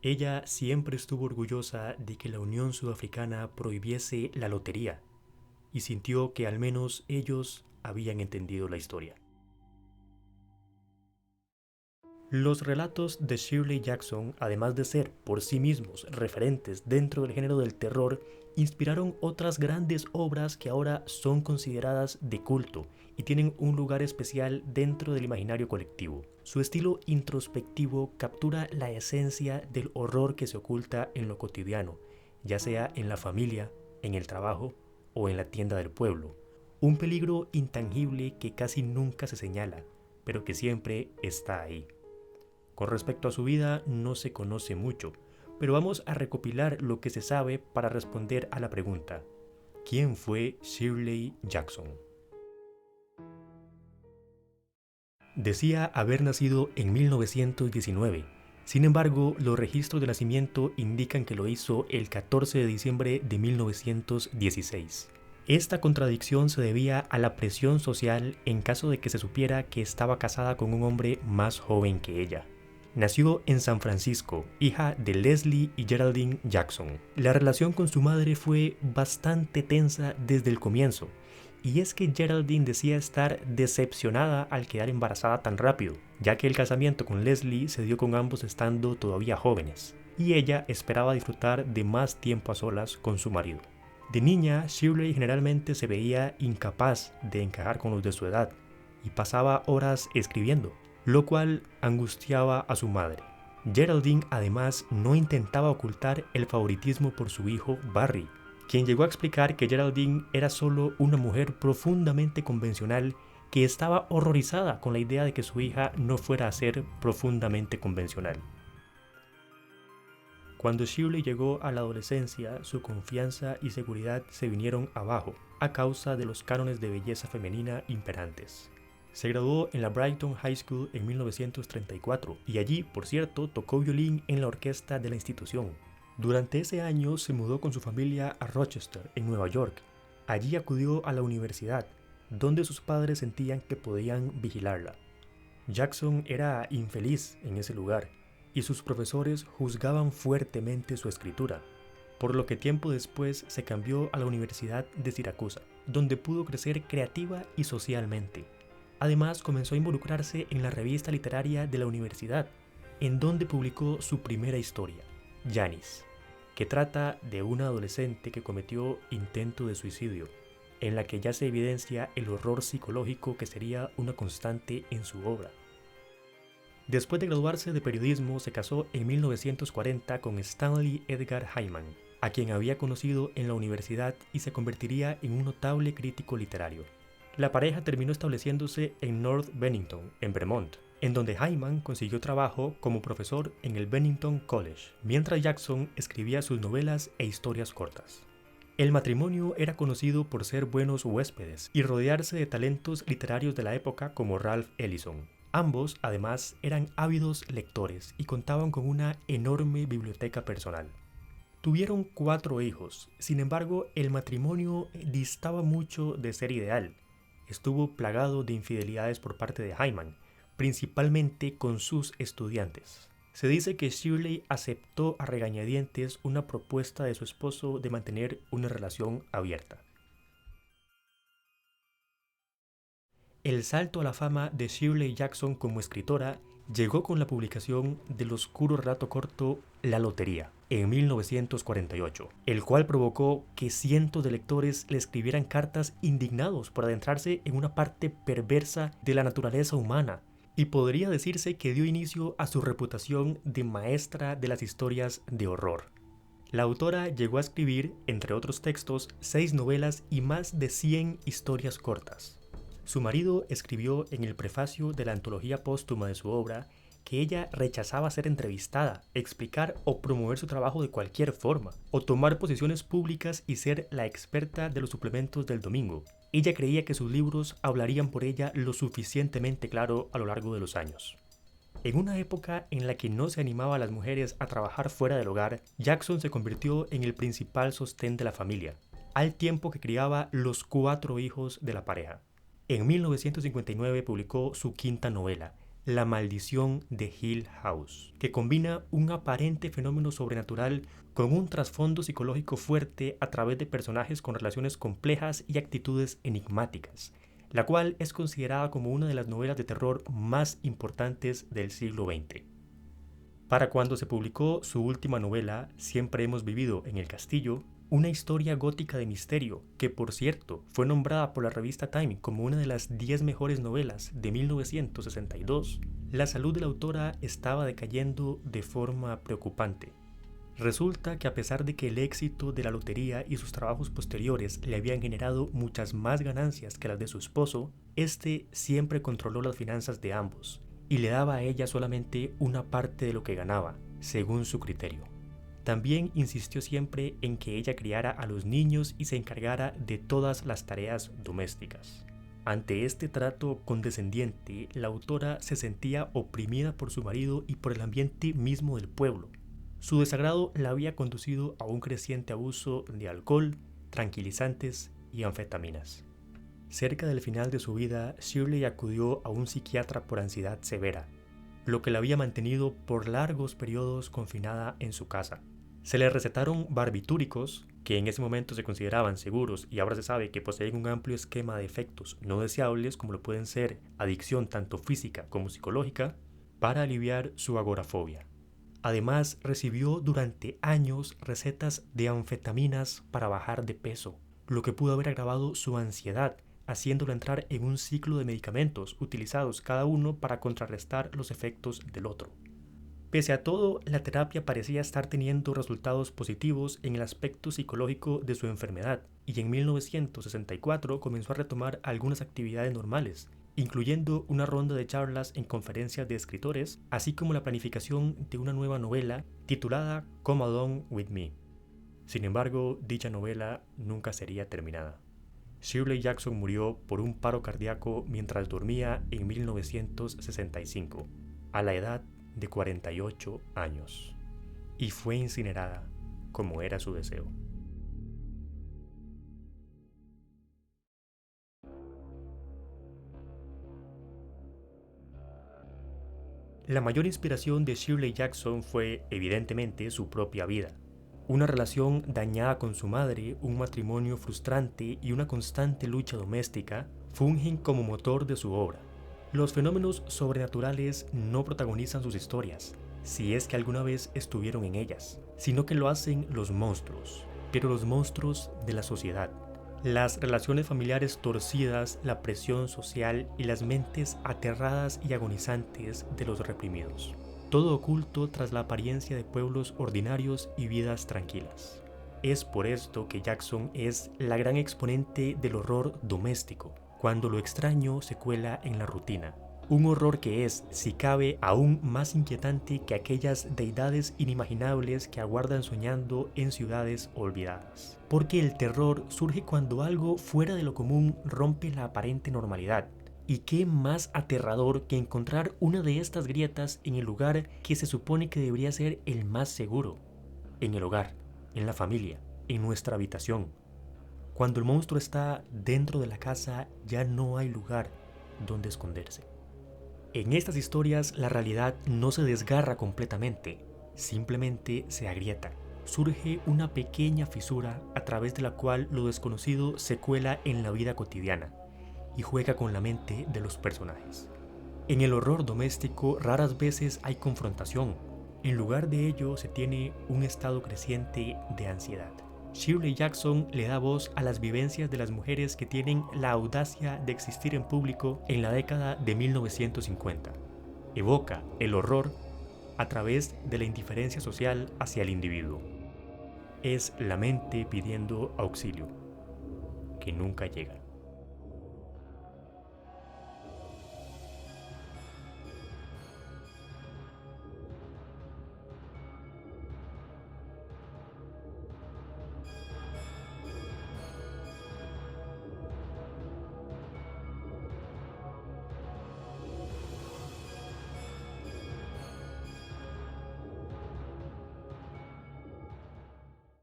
Ella siempre estuvo orgullosa de que la Unión Sudafricana prohibiese la lotería y sintió que al menos ellos habían entendido la historia. Los relatos de Shirley Jackson, además de ser por sí mismos referentes dentro del género del terror, inspiraron otras grandes obras que ahora son consideradas de culto y tienen un lugar especial dentro del imaginario colectivo. Su estilo introspectivo captura la esencia del horror que se oculta en lo cotidiano, ya sea en la familia, en el trabajo o en la tienda del pueblo. Un peligro intangible que casi nunca se señala, pero que siempre está ahí. Con respecto a su vida no se conoce mucho, pero vamos a recopilar lo que se sabe para responder a la pregunta: ¿quién fue Shirley Jackson? Decía haber nacido en 1919. Sin embargo, los registros de nacimiento indican que lo hizo el 14 de diciembre de 1916. Esta contradicción se debía a la presión social en caso de que se supiera que estaba casada con un hombre más joven que ella. Nació en San Francisco, hija de Leslie y Geraldine Jackson. La relación con su madre fue bastante tensa desde el comienzo, y es que Geraldine decía estar decepcionada al quedar embarazada tan rápido, ya que el casamiento con Leslie se dio con ambos estando todavía jóvenes, y ella esperaba disfrutar de más tiempo a solas con su marido. De niña, Shirley generalmente se veía incapaz de encajar con los de su edad, y pasaba horas escribiendo, lo cual angustiaba a su madre. Geraldine además no intentaba ocultar el favoritismo por su hijo Barry, quien llegó a explicar que Geraldine era solo una mujer profundamente convencional que estaba horrorizada con la idea de que su hija no fuera a ser profundamente convencional. Cuando Shirley llegó a la adolescencia, su confianza y seguridad se vinieron abajo a causa de los cánones de belleza femenina imperantes. Se graduó en la Brighton High School en 1934 y allí, por cierto, tocó violín en la orquesta de la institución. Durante ese año se mudó con su familia a Rochester, en Nueva York. Allí acudió a la universidad, donde sus padres sentían que podían vigilarla. Jackson era infeliz en ese lugar y sus profesores juzgaban fuertemente su escritura, por lo que tiempo después se cambió a la Universidad de Siracusa, donde pudo crecer creativa y socialmente. Además, comenzó a involucrarse en la revista literaria de la universidad, en donde publicó su primera historia, Janice, que trata de una adolescente que cometió intento de suicidio, en la que ya se evidencia el horror psicológico que sería una constante en su obra. Después de graduarse de periodismo, se casó en 1940 con Stanley Edgar Hyman, a quien había conocido en la universidad y se convertiría en un notable crítico literario. La pareja terminó estableciéndose en North Bennington, en Vermont, en donde Hyman consiguió trabajo como profesor en el Bennington College, mientras Jackson escribía sus novelas e historias cortas. El matrimonio era conocido por ser buenos huéspedes y rodearse de talentos literarios de la época como Ralph Ellison. Ambos, además, eran ávidos lectores y contaban con una enorme biblioteca personal. Tuvieron 4 hijos, sin embargo, el matrimonio distaba mucho de ser ideal. Estuvo plagado de infidelidades por parte de Hyman, principalmente con sus estudiantes. Se dice que Shirley aceptó a regañadientes una propuesta de su esposo de mantener una relación abierta. El salto a la fama de Shirley Jackson como escritora llegó con la publicación del oscuro relato corto La Lotería, en 1948, el cual provocó que cientos de lectores le escribieran cartas indignados por adentrarse en una parte perversa de la naturaleza humana, y podría decirse que dio inicio a su reputación de maestra de las historias de horror. La autora llegó a escribir, entre otros textos, 6 novelas y más de 100 historias cortas. Su marido escribió en el prefacio de la antología póstuma de su obra que ella rechazaba ser entrevistada, explicar o promover su trabajo de cualquier forma, o tomar posiciones públicas y ser la experta de los suplementos del domingo. Ella creía que sus libros hablarían por ella lo suficientemente claro a lo largo de los años. En una época en la que no se animaba a las mujeres a trabajar fuera del hogar, Jackson se convirtió en el principal sostén de la familia, al tiempo que criaba los 4 hijos de la pareja. En 1959 publicó su 5ª novela, La maldición de Hill House, que combina un aparente fenómeno sobrenatural con un trasfondo psicológico fuerte a través de personajes con relaciones complejas y actitudes enigmáticas, la cual es considerada como una de las novelas de terror más importantes del siglo XX. Para cuando se publicó su última novela, Siempre hemos vivido en el castillo, una historia gótica de misterio que, por cierto, fue nombrada por la revista Time como una de las 10 mejores novelas de 1962, la salud de la autora estaba decayendo de forma preocupante. Resulta que a pesar de que el éxito de la lotería y sus trabajos posteriores le habían generado muchas más ganancias que las de su esposo, este siempre controló las finanzas de ambos y le daba a ella solamente una parte de lo que ganaba, según su criterio. También insistió siempre en que ella criara a los niños y se encargara de todas las tareas domésticas. Ante este trato condescendiente, la autora se sentía oprimida por su marido y por el ambiente mismo del pueblo. Su desagrado la había conducido a un creciente abuso de alcohol, tranquilizantes y anfetaminas. Cerca del final de su vida, Shirley acudió a un psiquiatra por ansiedad severa, lo que la había mantenido por largos periodos confinada en su casa. Se le recetaron barbitúricos, que en ese momento se consideraban seguros y ahora se sabe que poseen un amplio esquema de efectos no deseables como lo pueden ser adicción tanto física como psicológica, para aliviar su agorafobia. Además, recibió durante años recetas de anfetaminas para bajar de peso, lo que pudo haber agravado su ansiedad, haciéndolo entrar en un ciclo de medicamentos utilizados cada uno para contrarrestar los efectos del otro. Pese a todo, la terapia parecía estar teniendo resultados positivos en el aspecto psicológico de su enfermedad, y en 1964 comenzó a retomar algunas actividades normales, incluyendo una ronda de charlas en conferencias de escritores, así como la planificación de una nueva novela titulada Come Along With Me. Sin embargo, dicha novela nunca sería terminada. Shirley Jackson murió por un paro cardíaco mientras dormía en 1965, a la edad de 48 años, y fue incinerada como era su deseo. La mayor inspiración de Shirley Jackson fue, evidentemente, su propia vida. Una relación dañada con su madre, un matrimonio frustrante y una constante lucha doméstica fungen como motor de su obra. Los fenómenos sobrenaturales no protagonizan sus historias, si es que alguna vez estuvieron en ellas, sino que lo hacen los monstruos, pero los monstruos de la sociedad. Las relaciones familiares torcidas, la presión social y las mentes aterradas y agonizantes de los reprimidos. Todo oculto tras la apariencia de pueblos ordinarios y vidas tranquilas. Es por esto que Jackson es la gran exponente del horror doméstico, cuando lo extraño se cuela en la rutina. Un horror que es, si cabe, aún más inquietante que aquellas deidades inimaginables que aguardan soñando en ciudades olvidadas. Porque el terror surge cuando algo fuera de lo común rompe la aparente normalidad. Y qué más aterrador que encontrar una de estas grietas en el lugar que se supone que debería ser el más seguro. En el hogar, en la familia, en nuestra habitación. Cuando el monstruo está dentro de la casa, ya no hay lugar donde esconderse. En estas historias, la realidad no se desgarra completamente, simplemente se agrieta. Surge una pequeña fisura a través de la cual lo desconocido se cuela en la vida cotidiana y juega con la mente de los personajes. En el horror doméstico raras veces hay confrontación. En lugar de ello se tiene un estado creciente de ansiedad. Shirley Jackson le da voz a las vivencias de las mujeres que tienen la audacia de existir en público en la década de 1950. Evoca el horror a través de la indiferencia social hacia el individuo. Es la mente pidiendo auxilio, que nunca llega.